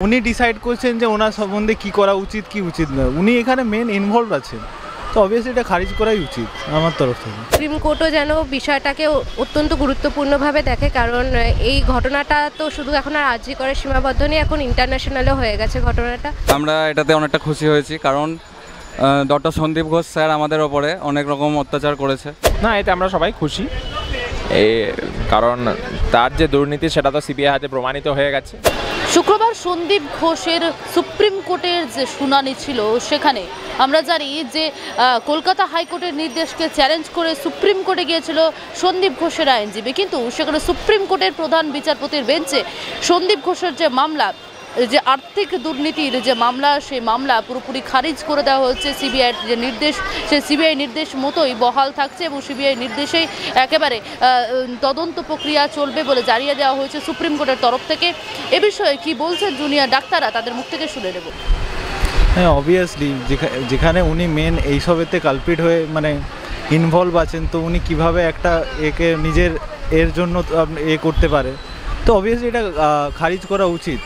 উনি ডিসাইড করছেন যে ওনার সম্বন্ধে কি করা উচিত কি উচিত নয়। উনি এখানে মেন ইনভলভ আছেন, তো অবভিয়াসলি এটা খারিজ করাই উচিত আমার তরফ থেকে। সুপ্রিম কোর্টও যেন বিষয়টাকে অত্যন্ত গুরুত্বপূর্ণভাবে দেখে, কারণ এই ঘটনাটা তো শুধু এখন আর আরজি করে সীমাবদ্ধ নেই, এখন ইন্টারন্যাশনালও হয়ে গেছে ঘটনাটা। আমরা এটাতে অনেকটা খুশি হয়েছি, কারণ ডক্টর সন্দীপ ঘোষ স্যার আমাদের ওপরে অনেক রকম অত্যাচার করেছে। না, এতে আমরা সবাই খুশি, কারণ তার যে দুর্নীতি সেটা তো সিবিআই হাতে প্রমাণিত হয়ে গেছে। শুক্রবার সন্দীপ ঘোষের সুপ্রিম কোর্টের যে শুনানি ছিল, সেখানে আমরা জানি যে কলকাতা হাইকোর্টের নির্দেশকে চ্যালেঞ্জ করে সুপ্রিম কোর্টে গিয়েছিল সন্দীপ ঘোষের আইনজীবী, কিন্তু সেখানে সুপ্রিম কোর্টের প্রধান বিচারপতির বেঞ্চে সন্দীপ ঘোষের যে মামলা, যে আর্থিক দুর্নীতির যে মামলা, সেই মামলা পুরোপুরি খারিজ করে দেওয়া হচ্ছে। সিবিআইয়ের যে নির্দেশ, সেই সিবিআই নির্দেশ মতোই বহাল থাকছে এবং সিবিআই নির্দেশেই একেবারে তদন্ত প্রক্রিয়া চলবে বলে জানিয়ে দেওয়া হয়েছে সুপ্রিম কোর্টের তরফ থেকে। এ বিষয়ে কি বলছেন জুনিয়র ডাক্তাররা, তাদের মুখ থেকে শুনে নেব। হ্যাঁ, অবভিয়াসলি যেখানে উনি মেন এইসবেতে কালপিট হয়ে মানে ইনভলভ আছেন, তো উনি কিভাবে একটা একে নিজের এর জন্য করতে পারে, তো অবভিয়াসলি এটা খারিজ করা উচিত।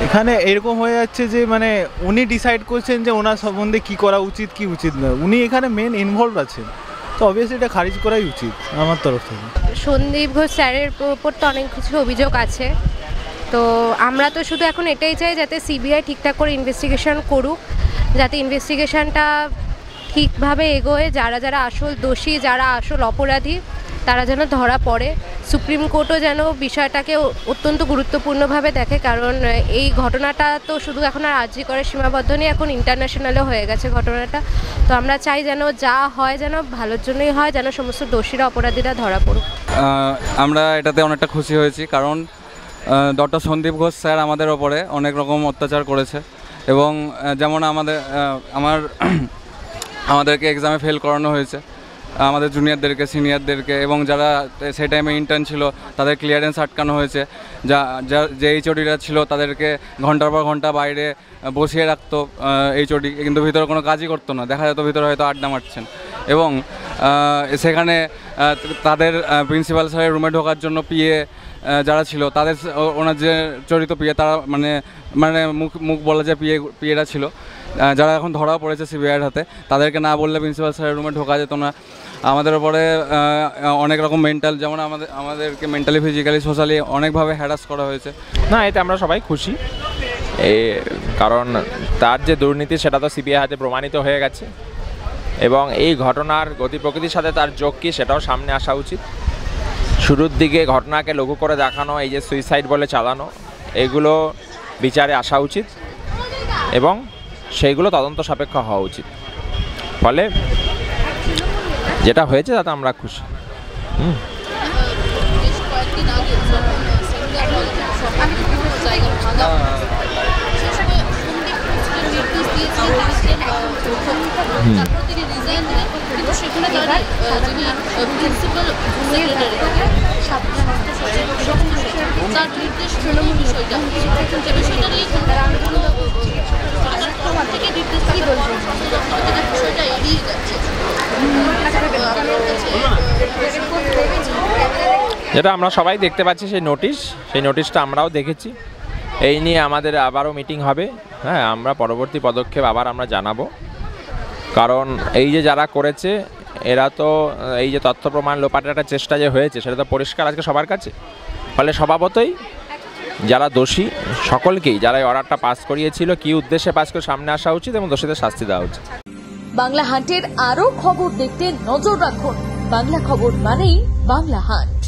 এখানে এরকম হয়ে যাচ্ছে যে মানে উনি ডিসাইড করছেন যে ওনার সম্বন্ধে কি করা উচিত কি উচিত নয়। উনি এখানে মেন ইনভলভ আছেন, তো অবভিয়াসলি এটা খারিজ করাই উচিত আমার তরফ থেকে। সন্দীপ ঘোষ স্যারের উপর তো অনেক কিছু অভিযোগ আছে, তো আমরা তো শুধু এখন এটাই চাই যাতে সিবিআই ঠিকঠাক করে ইনভেস্টিগেশন করুক, যাতে ইনভেস্টিগেশনটা ঠিকভাবে এগোয়, যারা যারা আসল দোষী, যারা আসল অপরাধী, তারা যেন ধরা পড়ে। সুপ্রিম কোর্টও যেন বিষয়টাকে অত্যন্ত গুরুত্বপূর্ণভাবে দেখে, কারণ এই ঘটনাটা তো শুধু এখন আর আরজি করে সীমাবদ্ধ নেই, এখন ইন্টারন্যাশনালও হয়ে গেছে ঘটনাটা। তো আমরা চাই যেন যা হয় যেন ভালোর জন্যই হয়, যেন সমস্ত দোষীরা অপরাধীরা ধরা পড়ুক। আমরা এটাতে অনেকটা খুশি হয়েছি, কারণ ডক্টর সন্দীপ ঘোষ স্যার আমাদের ওপরে অনেক রকম অত্যাচার করেছে এবং যেমন আমাদেরকে এক্সামে ফেল করানো হয়েছে, আমাদের জুনিয়রদেরকে, সিনিয়রদেরকে, এবং যারা সেই টাইমে ইন্টার্ন ছিল তাদের ক্লিয়ারেন্স আটকানো হয়েছে। যে এইচওডিরা ছিল তাদেরকে ঘন্টার পর ঘন্টা বাইরে বসিয়ে রাখতো এইচওডি, কিন্তু ভিতরে কোনো কাজই করতো না, দেখা যেত ভিতরে হয়তো আড্ডা মারছেন। এবং সেখানে তাদের প্রিন্সিপাল স্যারের রুমে ঢোকার জন্য পিএ যারা ছিল, তাদের ওনার যে চরিত পিএ, তারা মানে মুখ বলা যে পিএরা ছিল, যারা এখন ধরা পড়েছে সিবিআইয়ের হাতে, তাদেরকে না বললে প্রিন্সিপাল স্যারের রুমে ঢোকা যেত না। আমাদের ওপরে অনেক রকম মেন্টাল, যেমন আমাদেরকে মেন্টালি, ফিজিক্যালি, সোশ্যালি অনেকভাবে হ্যারাস করা হয়েছে। না, এতে আমরা সবাই খুশি, কারণ তার যে দুর্নীতি সেটা তো সিবিআই হাতে প্রমাণিত হয়ে গেছে এবং এই ঘটনার গতি প্রকৃতির সাথে তার যোগ কী সেটাও সামনে আসা উচিত। শুরুর দিকে ঘটনাকে লঘু করে দেখানো, এই যে সুইসাইড বলে চালানো, এগুলো বিচারে আসা উচিত এবং সেইগুলো তদন্ত সাপেক্ষ হওয়া উচিত। ফলে যেটা হয়েছে তাতে আমরা খুশি। যেটা আমরা সবাই দেখতে পাচ্ছি সেই নোটিশটা আমরাও দেখেছি। এই নিয়ে আমাদের আবারও মিটিং হবে। হ্যাঁ, আমরা পরবর্তী পদক্ষেপ আবার আমরা জানাবো, কারণ এই যে যারা করেছে এরা তো এই যে তথ্য প্রমাণ লোপাটের একটা চেষ্টা যে হয়েছে সেটা তো পরিষ্কার আজকে সবার কাছে। ফলে স্বভাবতই যারা দোষী সকলকেই, যারা এই অর্ডারটা পাস করিয়েছিল, কী উদ্দেশ্যে পাস করে সামনে আসা উচিত এবং দোষীদের শাস্তি দেওয়া উচিত। বাংলা হান্টের আরও খবর দেখতে নজর রাখুন। বাংলা খবর মানেই বাংলা হান্ট।